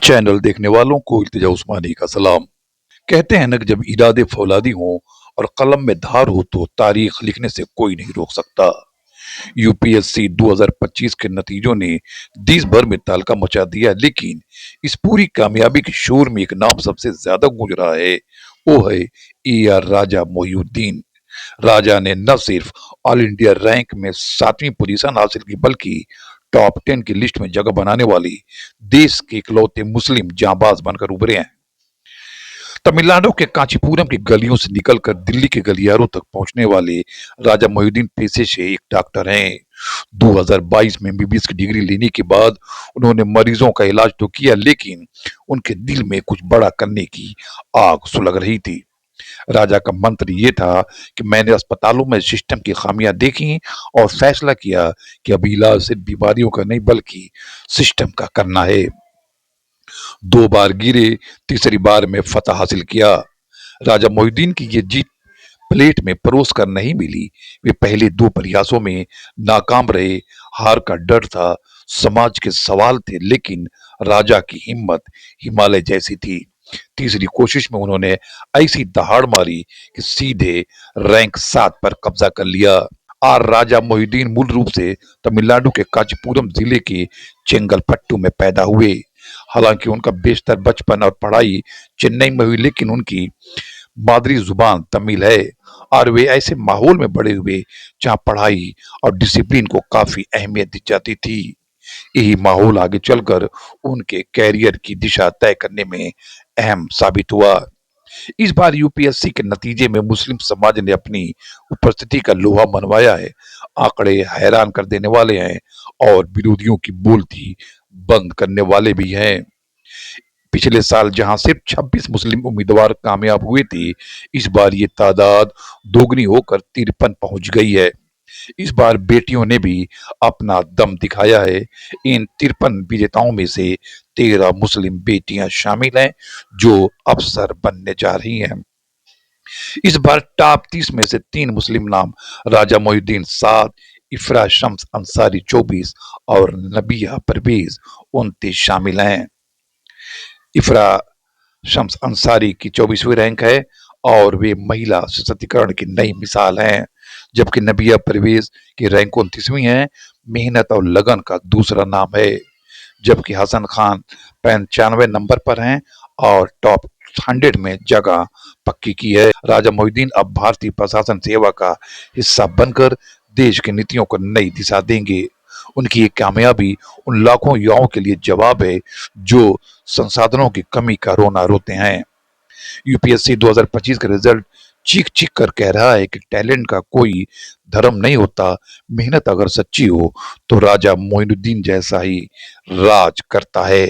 Channel देखने वालों को इल्तिजा उस्मानी का सलाम। कहते हैं ना कि जब इरादे फौलादी हों और कलम में धार हो तो तारीख लिखने से कोई नहीं रोक सकता। यूपीएससी 2025 के नतीजों ने देश भर में तहलका मचा दिया, लेकिन इस पूरी कामयाबी के शोर में एक नाम सबसे ज्यादा गूंज रहा है। वो है AR राजा मोहिउद्दीन। राजा ने न सिर्फ ऑल इंडिया रैंक में 7वीं पोजीशन हासिल की, बल्कि टॉप 10 की लिस्ट में जगह बनाने वाली देश के इकलौते मुस्लिम जांबाज बनकर उभरे हैं। तमिलनाडु के कांचीपुरम की गलियों से निकलकर दिल्ली के गलियारों तक पहुंचने वाले राजा मोहिउद्दीन पेशे से एक डॉक्टर हैं। 2022 में एमबीबीएस की डिग्री लेने के बाद उन्होंने मरीजों का इलाज तो किया, लेकिन उनके दिल में कुछ बड़ा करने की आग सुलग रही थी। राजा का मंत्र ये था कि मैंने अस्पतालों में सिस्टम की खामियां देखी और फैसला किया कि अब इलाज सिर्फ बीमारियों का नहीं बल्कि सिस्टम का करना है। 2 बार गिरे, तीसरी बार में फतह हासिल किया। राजा मोहिउद्दीन की ये जीत प्लेट में परोस कर नहीं मिली। वे पहले 2 प्रयासों में नाकाम रहे। हार का डर था, समाज के सवाल थे, लेकिन राजा की हिम्मत हिमालय जैसी थी। तीसरी कोशिश में उन्होंने ऐसी दहाड़ मारी कि सीधे रैंक 7 पर कब्जा कर लिया। आर राजा मोहिउद्दीन मूल रूप से तमिलनाडु के कांचीपुरम जिले के चेंगलपट्टू में पैदा हुए। हालांकि उनका बेशतर बचपन और पढ़ाई चेन्नई में हुई, लेकिन उनकी मादरी जुबान तमिल है और वे ऐसे माहौल में बड़े हुए जहां पढ़ाई और डिसिप्लिन को काफी अहमियत दी जाती थी। यही माहौल आगे चलकर उनके कैरियर की दिशा तय करने में अहम साबित हुआ। इस बार यूपीएससी के नतीजे में मुस्लिम समाज ने अपनी उपस्थिति का लोहा मनवाया है। आंकड़े हैरान कर देने वाले हैं और विरोधियों की बोलती बंद करने वाले भी हैं। पिछले साल जहां सिर्फ 26 मुस्लिम उम्मीदवार कामयाब हुए थे, इस बार ये तादाद दोगुनी होकर 53 पहुंच गई है। इस बार बेटियों ने भी अपना दम दिखाया है। इन 53 विजेताओं में से 13 मुस्लिम बेटियां शामिल हैं जो अफसर बनने जा रही हैं। इस बार टॉप 30 में से 3 मुस्लिम नाम राजा मोहिउद्दीन 7, इफ्रा शम्स अंसारी 24 और नबिया परवेज 29 शामिल हैं। इफ्रा शम्स अंसारी की 24वीं रैंक है और वे महिला सशक्तिकरण की नई मिसाल हैं, जबकि नबिया परवेज की रैंक 29वीं है। मेहनत और लगन का दूसरा नाम है। जबकि हसन खान 95 नंबर पर हैं और टॉप 100 में जगह पक्की की है। राजा मोहिउद्दीन अब भारतीय प्रशासन सेवा का हिस्सा बनकर देश की नीतियों को नई दिशा देंगे। उनकी ये कामयाबी उन लाखों युवाओं के लिए जवाब है जो संसाधनों की कमी का रोना रोते हैं। यूपीएससी 2025 का रिजल्ट चीख चीख कर कह रहा है कि टैलेंट का कोई धर्म नहीं होता। मेहनत अगर सच्ची हो तो राजा मोइनुद्दीन जैसा ही राज करता है।